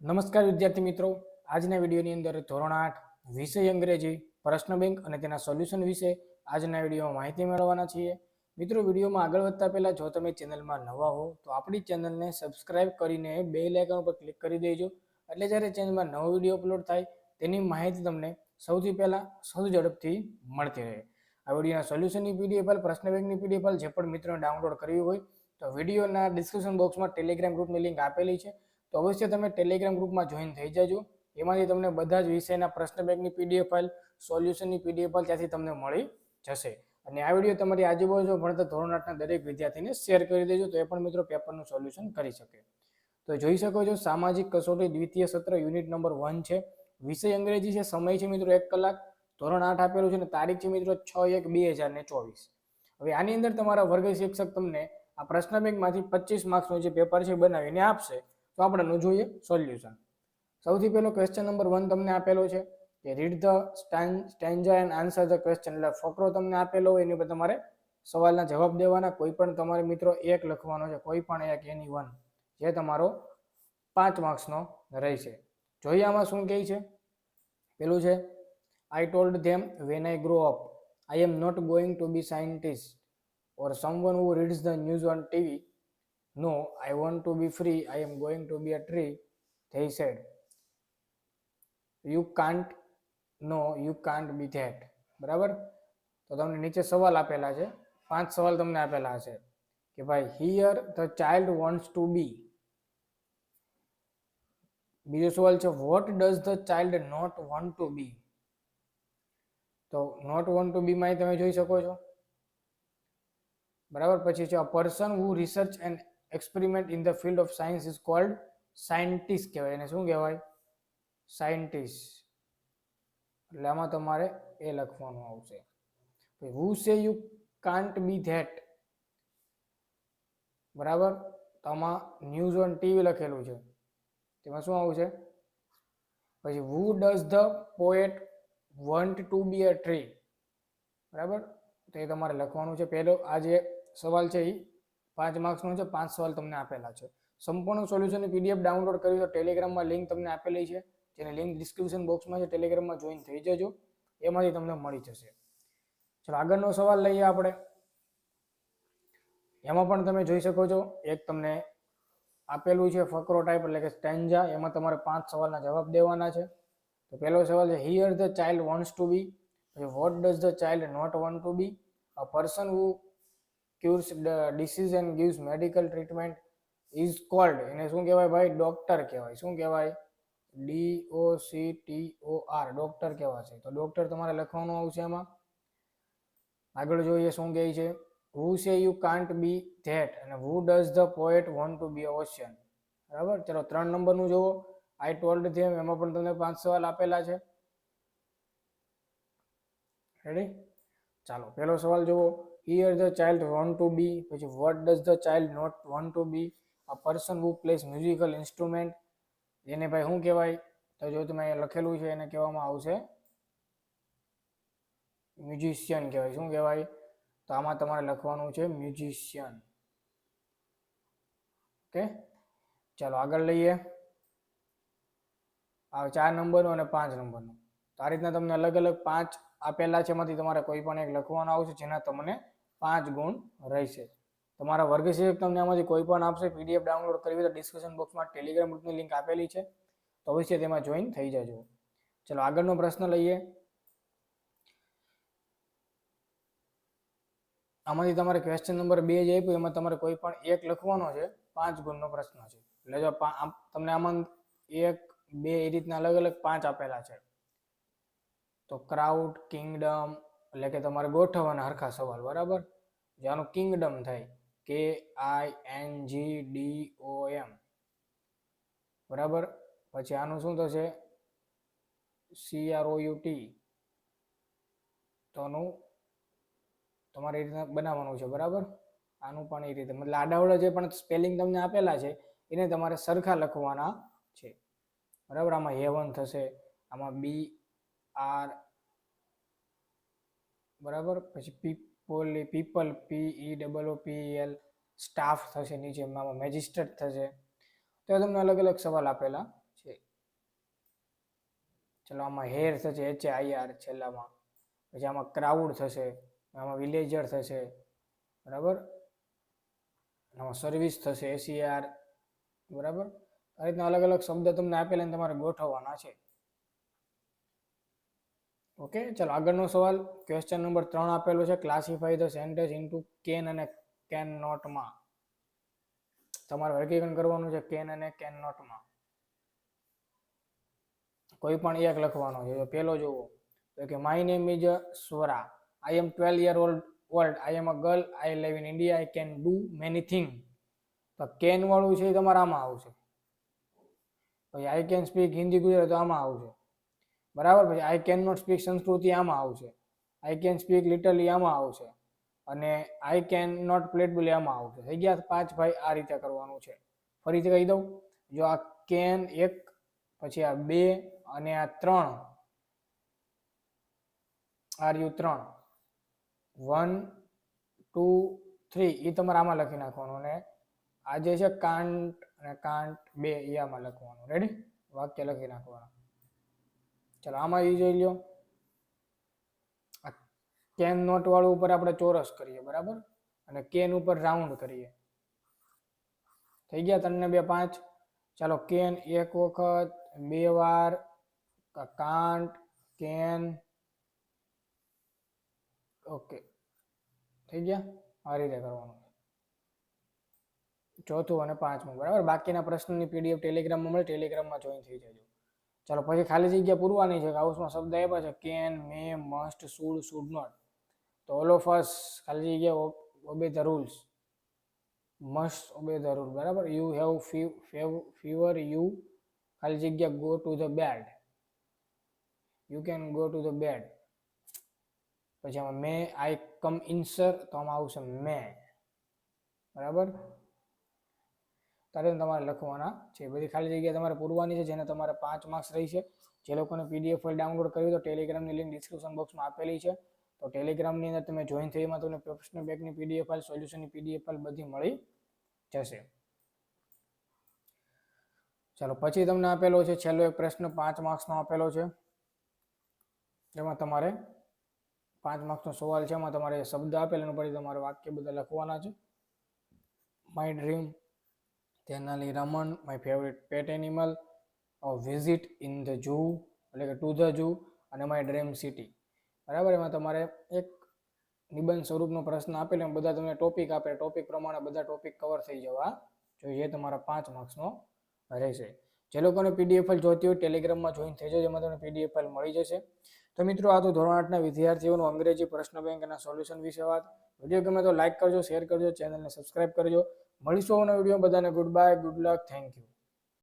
નમસ્કાર વિદ્યાર્થી મિત્રો, આજના વિડીયોની અંદર ધોરણ 8 વિષય અંગ્રેજી પ્રશ્ન બેંક અને તેના સોલ્યુશન વિશે આજના વિડીયોમાં માહિતી મેળવવાના છીએ. મિત્રો, વિડીયોમાં આગળ વધતા પહેલા જો તમે ચેનલમાં નવા હો તો આપણી ચેનલને સબસ્ક્રાઇબ કરીને બેલ આઇકન પર ક્લિક કરી દેજો, એટલે જ્યારે ચેનલમાં નવો વિડીયો અપલોડ થાય તેની માહિતી તમને સૌથી પહેલા સૌથી ઝડપથી મળતી રહે. આ વિડીયોના સોલ્યુશનની પીડીએફ ફાઇલ, પ્રશ્ન બેંકની પીડીએફ ફાઇલ જે પણ મિત્રોને ડાઉનલોડ કરવી હોય તો વિડીયોના ડિસ્ક્રિપ્શન બોક્સમાં ટેલિગ્રામ ગ્રુપની લિંક આપેલી છે, તો અવશ્ય તમે ટેલિગ્રામ ગ્રુપમાં જોઈન થઈ જજો. એમાંથી તમને બધા જ વિષયના પ્રશ્ન બેંકની પીડીએફ ફાઇલ, સોલ્યુશનની પીડીએફ ફાઇલ ત્યાંથી તમને મળી જશે. અને આ વિડીયો તમારી આજુબાજુ ભણતા ધોરણ 8ના દરેક વિદ્યાર્થીને શેર કરી દેજો, તો એ પણ મિત્રો પેપરનું સોલ્યુશન કરી શકે. તો જોઈ શકો છો, સામાજિક કસોટી દ્વિતીય સત્ર યુનિટ નંબર 1 છે. વિષય અંગ્રેજી છે. સમય છે મિત્રો 1 કલાક. ધોરણ 8 આપેલું છે અને તારીખ છે મિત્રો 6/1/2024. હવે આની અંદર તમારા વર્ગ શિક્ષક તમને આ પ્રશ્ન બેંકમાંથી 25 માર્ક્સનું જે પેપર છે બનાવીને આપશે. તો આપણે જોઈએ સોલ્યુશન. સૌથી પહેલો ક્વેશ્ચન નંબર 1 તમને આપેલો છે કે read the stanza and answer the question. એટલે ફકરો તમને આપેલો હોય એની પર તમારે સવાલના જવાબ દેવાના. કોઈ પણ તમારે મિત્રો એક લખવાનો છે, કોઈ પણ એક, એની વન, જે તમારો 5 માર્ક્સનો રહેશે. જોઈએ આમાં શું કહે છે. પેલું છે, I told them when I grow up I am not going to be scientist or someone who reads the news on TV. No, I want to be free. I am going to be a tree. They said, you can't. No, you can't be that. બરાબર. તો તમને નીચે સવાલ આપેલા છે, 5 સવાલ તમને આપેલા છે કે ભાઈ here the child wants to be. બીજો સવાલ છે what does the child not want to be. તો not want to be માં તમે જોઈ શકો છો. બરાબર. પછી છે a person who research and experiment in the field of science is called scientist કહેવાય. એને શું કહેવાય? સાયન્ટિસ્ટ. એટલે આમાં તમારે એ લખવાનું આવશે. who say you can't be that. બરાબર. તો આમાં ન્યૂઝ ઓન ટીવી લખેલું છે, તેમાં શું આવશે? પછી who does the poet want to be a tree. બરાબર. તો એ તમારે લખવાનું છે. પહેલો આ જે સવાલ છે એ 5 માર્ક્સનો છે. 5 સવાલ તમને આપેલા છે. સંપૂર્ણ સોલ્યુશનની પીડીએફ ડાઉનલોડ કરવી તો ટેલિગ્રામમાં લિંક તમને આપેલી છે, જેની લિંક ડિસ્ક્રિપ્શન બોક્સમાં છે. ટેલિગ્રામમાં જોઈન થઈ જજો, એમાંથી તમને મળી જશે. ચલો આગળનો સવાલ લઈએ આપણે. એમાં પણ તમે જોઈ શકો છો, એક તમને આપેલું છે ફકરો ટાઈપ, એટલે કે સ્ટેન્જા. એમાં તમારે 5 સવાલના જવાબ દેવાના છે. તો પહેલો સવાલ છે here the child wants to be. what does the child not want to be. a person who cures the disease and gives medical treatment is called. એને શું કહેવાય ભાઈ? ડોક્ટર કહેવાય. શું કહેવાય? DOCTOR, ડોક્ટર કહેવાશે. તો ડોક્ટર તમારે લખવાનું આવશે આમાં. આગળ જોઈએ શું કહે છે. who say you can't be that અને who does the poet want to be a ocean. બરાબર. ચલો 3 નંબરનું જુઓ. I told them. એમાં પણ તમને 5 સવાલ આપેલા છે. રેડી? ચાલો પહેલો સવાલ જુઓ. here the child want to be. પછી what does the child not want to be. a person who plays musical instrument. એને ભાઈ શું કહેવાય? તો જો તમે અહીંયા લખેલું છે એને કહેવામાં આવશે મ્યુઝિશિયન કહેવાય. શું કહેવાય? તો આમાં તમારે લખવાનું છે મ્યુઝિશિયન. ઓકે, ચાલો આગળ લઈએ. આ 4 નંબરનું અને 5 નંબરનું. તો આ રીતના તમને અલગ અલગ 5 આપેલા છે, એમાંથી તમારે કોઈ પણ એક લખવાનું આવશે, જેના તમને 5 ગુણ રહેશે. તમારા વર્ગ શિક્ષક તમને આમાંથી કોઈ પણ આપશે. પીડીએફ ડાઉનલોડ કરવી તો ડિસ્ક્રિપ્શન બોક્સમાં ટેલિગ્રામ ગ્રુપની લિંક આપેલી છે, તો અવશ્ય તેમાં જોઈન થઈ જજો. ચલો આગળનો પ્રશ્ન લઈએ. આમાંથી તમારે ક્વેશ્ચન નંબર 2 જે આપ્યું એમાં તમારે કોઈ પણ એક લખવાનો છે. 5 ગુણનો પ્રશ્ન છે. એટલે જો તમને આમાં 1, 2 એ રીતના અલગ અલગ 5 આપેલા છે. તો ક્રાઉડ, કિંગડમ, એટલે કે તમારે ગોઠવવાના હરખા સવાલ. બરાબર. જેનું કિંગડમ થાય KINGDOM. બરાબર. પછી આનું શું થશે? CROUT. તો આનું તમારે એ રીતના બનાવવાનું છે. બરાબર. આનું પણ એ રીતે, મતલબ આડાવડા જે પણ સ્પેલિંગ તમને આપેલા છે એને તમારે સરખા લખવાના છે. બરાબર. આમાં હેવન થશે, આમાં BR. બરાબર. પછી પીપલ PEOPL. સ્ટાફ થશે નીચે, આમાં મેજિસ્ટ્રેટ થશે. તો તમને અલગ અલગ સવાલ આપેલા છે. ચલો આમાં હેર થશે HAIR છેલ્લામાં, પછી આમાં ક્રાઉડ થશે, આમાં વિલેજર થશે, બરાબર, આમાં સર્વિસ થશે SER, બરાબર. આ રીતના અલગ અલગ શબ્દ તમને આપેલા ને તમારે ગોઠવવાના છે. ઓકે, ચલો આગળનો સવાલ ક્વેશ્ચન નંબર 3 આપેલો છે, classify the sentence into can અને કેન નોટમાં. તમારે વર્ગીકરણ કરવાનું છે કેન અને કેન નોટમાં. કોઈ પણ એક લખવાનો છે. પેલો જોવો તો કે my name is Swara, I am 12 year old, I am a girl, I live in India, I can do many thing. તો કેન વાળું છે એ તમારે આમાં આવશે. પછી I can speak Hindi Gujarati આમાં આવશે, બરાબર. પછી આઈ કેન નોટ સ્પીક સંસ્કૃતિ આમાં આવશે, આઈ કેન સ્પીક લિટરલી આમાં આવશે, અને આઈ કેન નોટ પ્લેટ બોલી આમાં આવશે. થઈ ગયા 5 ભાઈ. આ રીતે કરવાનું છે. ફરીથી કહી દઉં, જો આ કેન 1, પછી આ 2 અને આ 3, આર યુ 3, 1 2 3 એ તમારે આમાં લખી નાખવાનું, અને આ જે છે કાન્ટ અને કાન્ટ 2 એ આમાં લખવાનું. રેડી? વાક્ય લખી નાખવાનું. ચલો આમાં એ જોઈ લો, કેન નોટ વાળું ઉપર આપણે ચોરસ કરીએ, બરાબર, અને કેન ઉપર રાઉન્ડ કરીએ. થઈ ગયા 3 ને 2 5. ચાલો કેન 1 વખત, 2 વાર, કાન્ટ, કેન. ઓકે, થઈ ગયા. આ રીતે કરવાનું. ચોથું અને 5મું, બરાબર. બાકીના પ્રશ્નની PDF ટેલિગ્રામમાં મળે, ટેલિગ્રામમાં જોઈન થઈ જજો. ચાલો પછી ખાલી જગ્યા પૂરવાની છે. હાઉસમાં શબ્દ આપ્યા છે can, may, must, should, should not. તો ઓલ ઓફ અસ ખાલી જગ્યા obey the rules, must obey the rule, બરાબર. યુ હેવ ફીવર, યુ ખાલી જગ્યા go to the bed, you can go to the bed. પછી આમાં મે આઈ કમ ઇન્સર, તો આમાં આવશે મે, બરાબર. તારે તમારે લખવાના છે. બધી ખાલી જગ્યા તમારે પૂરવાની છે, જેને તમારે 5 માર્ક્સ રહી છે. જે લોકોને PDF ફાઇલ ડાઉનલોડ કરવી તો ટેલિગ્રામની લિંક ડિસ્ક્રિપ્શન બોક્સમાં આપેલી છે. તો ટેલિગ્રામની અંદર તમે જોઈન થઈ, એમાં તમને પ્રશ્ન બેંકની PDF ફાઇલ, સોલ્યુશનની PDF ફાઇલ બધી મળી જશે. ચાલો પછી તમને આપેલો છે છેલ્લો એક પ્રશ્ન 5 માર્ક્સનો આપેલો છે. એમાં તમારે 5 માર્ક્સનો સવાલ છે. એમાં તમારે શબ્દ આપેલા એના પછી તમારે વાક્ય બધા લખવાના છે. My dream, Tenali Raman, my favourite pet animal, visit in the zoo એટલે કે ટુ ધ ઝૂ, અને માય ડ્રીમ સિટી, બરાબર. એમાં તમારે એક નિબંધ સ્વરૂપનો પ્રશ્ન આપેલો, એમ બધા તમને ટોપિક આપે, ટોપિક પ્રમાણે બધા ટોપિક કવર થઈ જવા જોઈએ. તમારા 5 માર્ક્સનો રહેશે. જે લોકોને PDF ફાઇલ જોઈતી હોય ટેલિગ્રામમાં જોઈન થઈ જજો, એમાં તમને PDF ફાઇલ મળી જશે. તો મિત્રો આ તો ધોરણ 8ના વિદ્યાર્થીઓનું અંગ્રેજી પ્રશ્ન બેંક અને સોલ્યુશન વિશે વાત. વિડીયો ગમે તો લાઈક કરજો, શેર કરજો, ચેનલને સબસ્ક્રાઇબ કરજો. મળીશું આવનારા વિડીયો. બધાને good bye, good luck, thank you.